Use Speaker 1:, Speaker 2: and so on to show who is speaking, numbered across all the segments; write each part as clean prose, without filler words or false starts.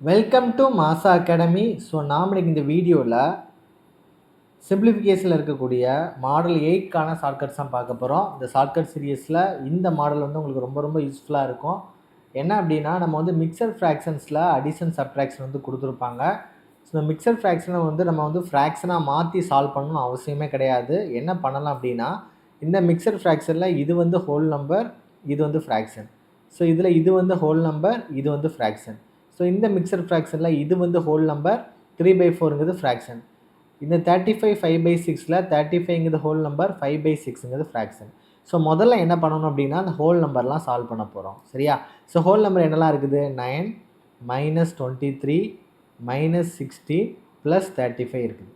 Speaker 1: Welcome to மாசா academy. So நாம் இன்னைக்கு இந்த வீடியோவில் சிம்பிளிஃபிகேஷனில் இருக்கக்கூடிய மாடல் 8க்கான ஷார்ட்கட்ஸ் தான் பார்க்க போகிறோம். இந்த ஷார்ட்கட் சீரியஸில் இந்த மாடல் வந்து உங்களுக்கு ரொம்ப ரொம்ப யூஸ்ஃபுல்லாக இருக்கும். என்ன அப்படின்னா, நம்ம வந்து மிக்சர் ஃப்ராக்ஷன்ஸில் அடிஷன் சப்ட்ராக்ஷன் வந்து கொடுத்துருப்பாங்க. ஸோ இந்த மிக்சர் ஃப்ராக்ஷனை வந்து நம்ம வந்து ஃப்ராக்ஷனாக மாற்றி சால்வ் பண்ணணும்னு அவசியமே கிடையாது. என்ன பண்ணலாம் அப்படின்னா, இந்த மிக்சர் ஃப்ராக்ஷனில் இது வந்து ஹோல் நம்பர், இது வந்து ஃப்ராக்ஷன். ஸோ இதில் இது வந்து ஹோல் நம்பர், இது வந்து ஃப்ராக்ஷன். ஸோ இந்த மிக்சர் ஃப்ராக்ஷனில் இது வந்து ஹோல் நம்பர், 3/4ங்கிறது ஃப்ராக்ஷன். இந்த 35 5/6ல் 35ங்கிறது ஹோல் நம்பர், 5/6ங்கிறது ஃப்ராக்ஷன். ஸோ முதல்ல என்ன பண்ணணும் அப்படின்னா, அந்த ஹோல் நம்பர்லாம் சால்வ் பண்ண போகிறோம். சரியா? ஸோ ஹோல் நம்பர் என்னெல்லாம் இருக்குது? 9 -23 -60 +35 இருக்குது.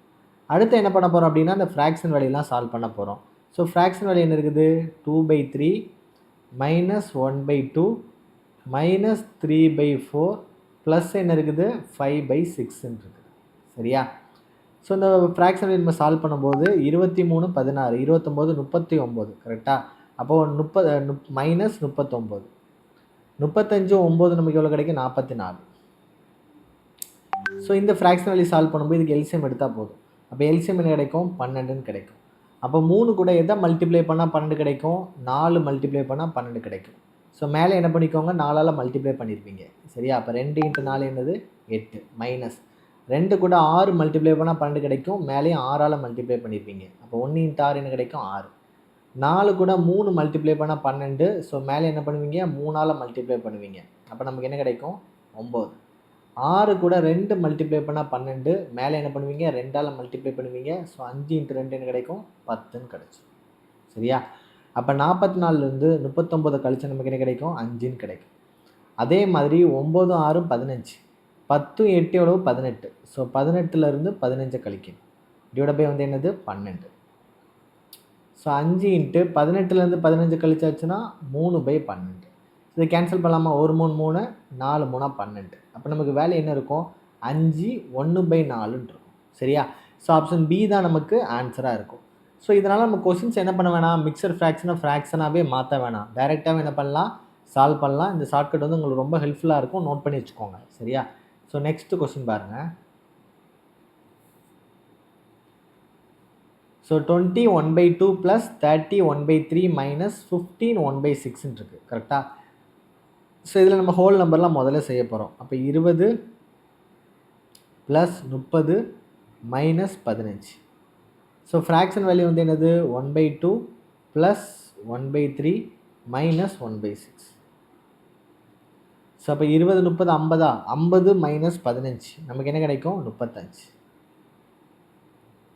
Speaker 1: அடுத்து என்ன பண்ண போகிறோம் அப்படின்னா, அந்த ஃப்ராக்ஷன் வேல்யூலாம் சால்வ் பண்ண போகிறோம். ஸோ ஃப்ராக்ஷன் வேல்யூ என்ன இருக்குது? 2/3 -1/2 -3/4 ப்ளஸ் என்ன இருக்குது? 5/6 இருக்குது. சரியா? ஸோ இந்த ஃப்ராக்ஷன் நம்ம சால்வ் பண்ணும்போது 23 16 29 39 கரெக்டாக? அப்போது -39 35 9 நமக்கு எவ்வளோ கிடைக்கும்? 44. ஸோ இந்த ஃப்ராக்ஷன் வேல்யூ சால்வ் பண்ணும்போது இதுக்கு எல்சிஎம் எடுத்தால் போதும். அப்போ எல்சிஎம் என்ன கிடைக்கும்? 12ன்னு கிடைக்கும். அப்போ 3 கூட எதை மல்டிப்ளை பண்ணால் 12 கிடைக்கும்? 4 மல்டிப்ளை பண்ணால் 12 கிடைக்கும். ஸோ மேலே என்ன பண்ணிக்கோங்க? 4ஆல் மல்டிப்ளை பண்ணியிருப்பீங்க. சரியா? அப்போ 2 × 4 என்னது? 8 மைனஸ் 2 கூட 6 மல்டிப்ளை பண்ணால் 12 கிடைக்கும். மேலேயும் 6ஆல் மல்டிப்ளை பண்ணியிருப்பீங்க. அப்போ 1 × 6 என்ன கிடைக்கும்? 6. 4 கூட 3 மல்டிப்ளை பண்ணால் 12. ஸோ மேலே என்ன பண்ணுவீங்க? 3ஆல் மல்டிப்ளை பண்ணுவீங்க. அப்போ நமக்கு என்ன கிடைக்கும்? 9. 6 கூட 2 மல்டிப்ளை பண்ணால் 12. மேலே என்ன பண்ணுவீங்க? 2ஆல் மல்டிப்ளை பண்ணுவீங்க. ஸோ 5 × 2 என்ன கிடைக்கும்? 10ன்னு கிடச்சி. சரியா? அப்போ 44லேருந்து 39 கழிச்சு நமக்கு என்ன கிடைக்கும்? 5ன்னு கிடைக்கும். அதே மாதிரி 9 6 15. 10 8 எவ்வளவு? 18. ஸோ 18லேருந்து 15 கழிக்கணும். டிவைட் பை வந்து என்னது? 12. ஸோ 5 × 18லேருந்து 15 கழிச்சாச்சுன்னா 3/12. இதை கேன்சல் பண்ணலாமா? 1 3 3 4 3 12. அப்போ நமக்கு வேல்யூ என்ன இருக்கும்? 5 1/4ன்னு இருக்கும். சரியா? ஸோ ஆப்ஷன் பி தான் நமக்கு ஆன்சராக இருக்கும். ஸோ இதனால் நம்ம கொஸ்டின்ஸ் என்ன பண்ண வேணாம்? மிக்சர் ஃப்ராக்ஷனாகவே மாற்ற வேணாம். டைரெக்டாகவே என்ன பண்ணலாம்? சால்வ் பண்ணலாம். இந்த ஷார்ட்கட் வந்து உங்களுக்கு ரொம்ப ஹெல்ப்ஃபுல்லாக இருக்கும். நோட் பண்ணி வச்சுக்கோங்க. சரியா? ஸோ நெக்ஸ்ட் கொஸ்டின் பாருங்கள். ஸோ 20 1/2 + 30 1/3 - 15 1/6ன்னு இருக்குது. கரெக்டாக? ஸோ இதில் நம்ம ஹோல் நம்பர்லாம் முதல்ல செய்ய போகிறோம். அப்போ 20 + 30 - 15. ஸோ ஃப்ராக்ஷன் வேல்யூ வந்து என்னது? 1/2 + 1/3 - 1/6. ஸோ அப்போ 20 30 50. 50 - 15 நமக்கு என்ன கிடைக்கும்? 35.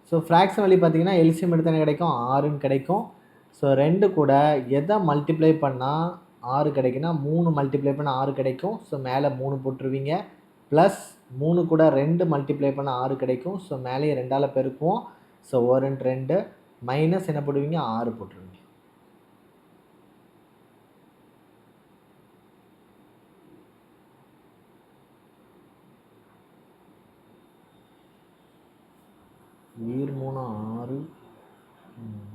Speaker 1: ஸோ ஃப்ராக்ஷன் வேல்யூ பார்த்தீங்கன்னா எல்சிஎம் எடுத்து என்ன கிடைக்கும்? 6ன்னு கிடைக்கும். ஸோ 2 கூட எதை மல்டிப்ளை பண்ணால் 6 கிடைக்குன்னா 3 மல்டிப்ளை பண்ணால் 6 கிடைக்கும். ஸோ மேலே 3 போட்டுருவீங்க. ப்ளஸ் 3 கூட 2 மல்டிப்ளை பண்ணால் 6 கிடைக்கும். ஸோ மேலேயே 2ஆல் பெருக்குவோம். ஸோ 1 × 2 மைனஸ் என்ன போடுவீங்க? 6 போட்டுருவீங்க. உயிர் 3 6,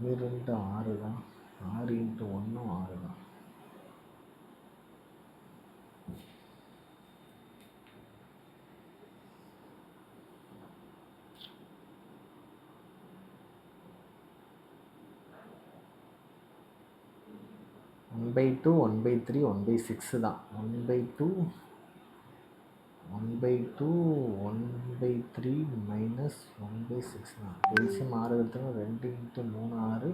Speaker 1: உயிர் 2 6 தான். 6 × 1 6 தான். (1/2 1/3 1/6 தான். 1/2 1/2 1/3 - 1/6 தான். எல்சிஎம் 6 எடுத்தோம்னா 2 × 3 6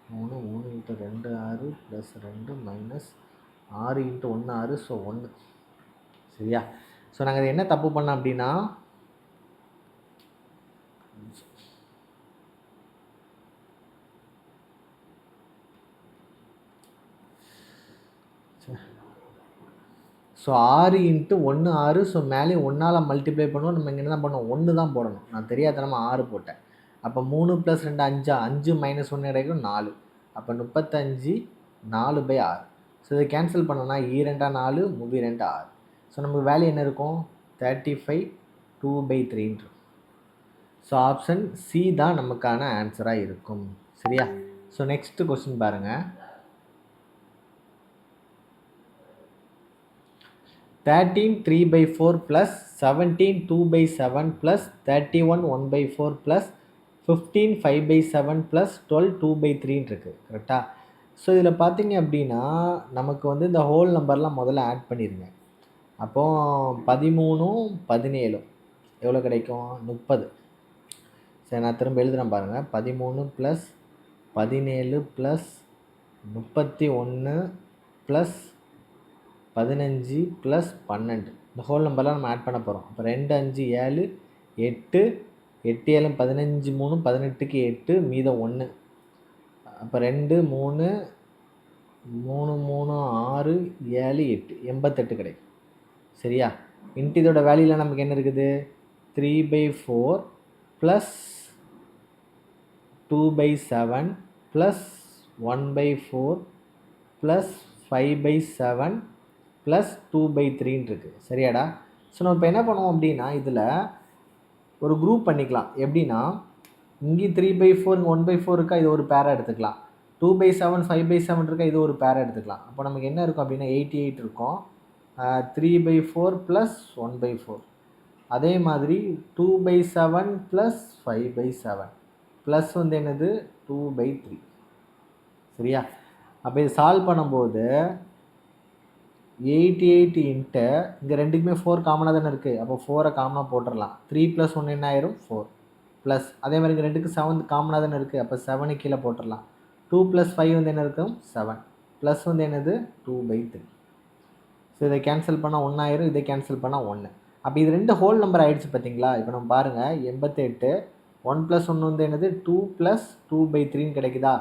Speaker 1: 3 3 × 2 6 + 2 - 6 × 1 6. ஸோ 1. சரியா? ஸோ நாங்கள் அதை என்ன தப்பு பண்ணோம் அப்படின்னா, ஸோ 6 × 1 6. ஸோ மேலேயும் 1ஆல் மல்டிப்ளை பண்ணுவோம். நம்ம இங்கே என்ன தான் பண்ணோம்? 1 தான் போடணும். நான் தெரியாதனமா 6 போட்டேன். அப்போ 3 + 2 5. 5 - 1 கிடைக்கும் 4. அப்போ 35 4/6. ஸோ இதை கேன்சல் பண்ணோன்னா 2 4 3 2 6. ஸோ நமக்கு வேல்யூ என்ன இருக்கும்? 35 2/3. ஸோ ஆப்ஷன் சி தான் நமக்கான ஆன்சராக இருக்கும். சரியா? ஸோ நெக்ஸ்ட் கொஸ்டின் பாருங்கள். 13 3/4 ப்ளஸ் 17 2/7 ப்ளஸ் 31 1/4 ப்ளஸ் 15 5/7 ப்ளஸ் 12 2/3 இருக்குது கரெக்டாக. ஸோ இதில் பார்த்தீங்க அப்படின்னா நமக்கு வந்து இந்த ஹோல் நம்பர்லாம் முதல்ல ஆட் பண்ணிடுங்க. அப்போது 13 17 எவ்வளோ கிடைக்கும்? 30. சரி, நான் திரும்ப எழுதுகிறேன் பாருங்கள். 13 ப்ளஸ் 17 ப்ளஸ் 31 ப்ளஸ் 15 ப்ளஸ் 12 இந்த ஹோல் நம்பர்லாம் நம்ம ஆட் பண்ண போகிறோம். அப்போ 2 5 7 8 8 7 15 3 18க்கு 8 மீதம் 1. அப்போ 2 3 3 3 6 7 8 88 கிடைக்கும். சரியா? இன்ட்டு இதோட வேல்யூவில் நமக்கு என்ன இருக்குது? 3/4 ப்ளஸ் 2/7 ப்ளஸ் 1/4 ப்ளஸ் 5/7 ப்ளஸ் 2/3 இருக்குது. சரியாடா? ஸோ நம்ம இப்போ என்ன பண்ணுவோம் அப்படின்னா இதில் ஒரு குரூப் பண்ணிக்கலாம். எப்படின்னா இங்கே 3/4 1/4 இருக்கா, இது ஒரு பேராக எடுத்துக்கலாம். 2/7 5/7 இருக்கா, இது ஒரு பேராக எடுத்துக்கலாம். அப்போ நமக்கு என்ன இருக்கும் அப்படின்னா 88 இருக்கும். 3/4 ப்ளஸ் 1/4 அதே மாதிரி 2/7 ப்ளஸ் 5/7 ப்ளஸ் வந்து என்னது 2/3. சரியா? அப்போ இது சால்வ் பண்ணும்போது 88 இன்ட்டு இங்கே ரெண்டுக்குமே 4 காமனாக தானே இருக்குது. அப்போ 4 காமனாக போட்டுடலாம். 3 + 1 என்ன ஆயிரும்? 4 ப்ளஸ் அதே மாதிரி இங்கே ரெண்டுக்கு 7 காமனாக தானே இருக்குது. அப்போ 7 கீழே போட்டுடலாம். 2 + 5 வந்து என்ன இருக்கும்? 7 ப்ளஸ் வந்து என்னது 2/3. ஸோ இதை கேன்சல் பண்ணால் 1 ஆயிரும், இதை கேன்சல் பண்ணால் 1. அப்போ இது 2 ஹோல் நம்பர் ஆகிடுச்சு பார்த்தீங்களா? இப்போ நம்ம பாருங்கள் 88 1 + 1 வந்து என்னது 2 + 2/3 கிடைக்குதா?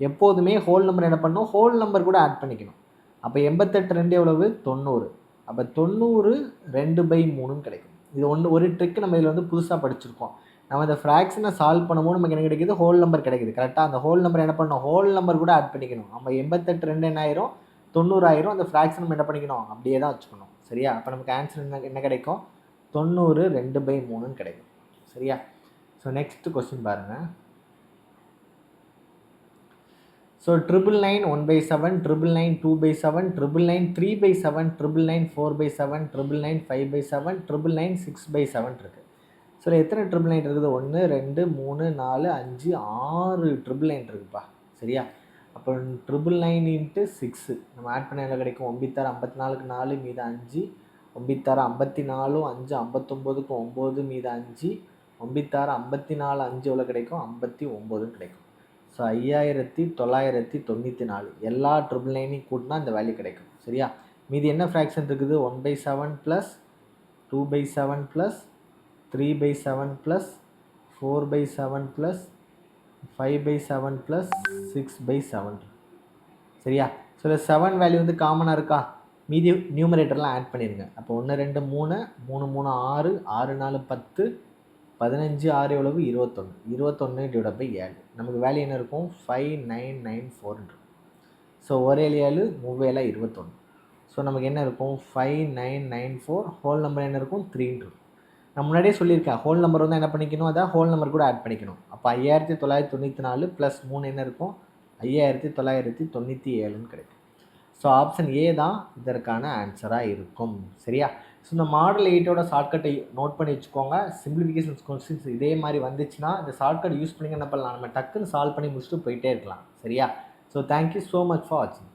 Speaker 1: எப்போதுமே ஹோல் நம்பர் என்ன பண்ணணும்? ஹோல் நம்பர் கூட ஆட் பண்ணிக்கணும். அப்போ 88 2 எவ்வளவு? 90. அப்போ 90 2/3 கிடைக்கும். இது ஒரு ட்ரிக் நம்ம இதில் வந்து புதுசாக படிச்சிருக்கோம். நம்ம இந்த ஃப்ராக்ஷனை சால்வ் பண்ணும்போது நமக்கு என்ன கிடைக்குது? ஹோல் நம்பர் கிடைக்குது. கரெக்டாக அந்த ஹோல் நம்பர் என்ன பண்ணணும்? ஹோல் நம்பர் கூட ஆட் பண்ணிக்கணும். நம்ம 88 2 என்ன ஆயிரும்? 90 ஆயிரும். அந்த ஃப்ராக்ஷன் நம்ம என்ன பண்ணிக்கணும்? அப்படியே தான் வச்சுக்கணும். சரியா? அப்போ நமக்கு ஆன்சர் என்ன கிடைக்கும்? 90 2/3 கிடைக்கும். சரியா? ஸோ நெக்ஸ்ட் கொஸ்டின் பாருங்கள். ஸோ 999 1/7 999 2/7 999 3/7 999 4/7 999 5/7 999 6/7 இருக்குது. ஸோ எத்தனை 999 இருக்குது? 1 2 3 4 5 6 999 இருக்குப்பா. சரியா? அப்போ 999 இன்ட்டு 6 நம்ம ஆட் பண்ண என்ன கிடைக்கும்? 9 54க்கு 4 மீது 5 9 54 5 59க்கு 9 மீது 5 9 54 5 எவ்வளோ கிடைக்கும்? 59 கிடைக்கும். ஸோ 5994 எல்லா 999 கூட்டினா இந்த வேல்யூ கிடைக்கும். சரியா? மீதி என்ன ஃப்ராக்ஷன் இருக்குது? 1/7 plus 2/7 plus 3/7 plus 4/7 plus 5/7 plus 6/7. சரியா? ஸோ இந்த 7 வேல்யூ வந்து காமனாக இருக்கா? மீதி நியூமரேட்டர்லாம் ஆட் பண்ணிடுங்க. அப்போ 1 2 3 3 3 6 6 4 10 15 6 எவ்வளவு? 21 21 / 7 நமக்கு வேல்யூ என்ன இருக்கும்? 5994 இருக்கும். ஸோ 1 7 3 21. ஸோ நமக்கு என்ன இருக்கும்? 5994 ஹோல் நம்பர் என்ன இருக்கும்? 3 இருக்கும். நான் முன்னாடியே சொல்லியிருக்கேன் ஹோல் நம்பர் வந்து என்ன பண்ணிக்கணும்? அதான் ஹோல் நம்பர் கூட ஆட் பண்ணிக்கணும். அப்போ 5994 ப்ளஸ் 3 என்ன இருக்கும்? 5997 கிடைக்கும். ஸோ ஆப்ஷன் ஏ தான் இதற்கான ஆன்சராக இருக்கும். சரியா? ஸோ இந்த மாடல் 8ஓட ஷார்ட்கட்டை நோட் பண்ணி வச்சுக்கோங்க. சிம்பிளிஃபிகேஷன்ஸ் கொஸ்டின்ஸ் இதே மாதிரி வந்துச்சுன்னா இந்த ஷார்ட்கட் யூஸ் பண்ணி என்ன பண்ணலாம்? நம்ம டக்குன்னு சால்வ் பண்ணி முடிச்சுட்டு போயிட்டே இருக்கலாம். சரியா? So thank you so much for வாட்சிங்.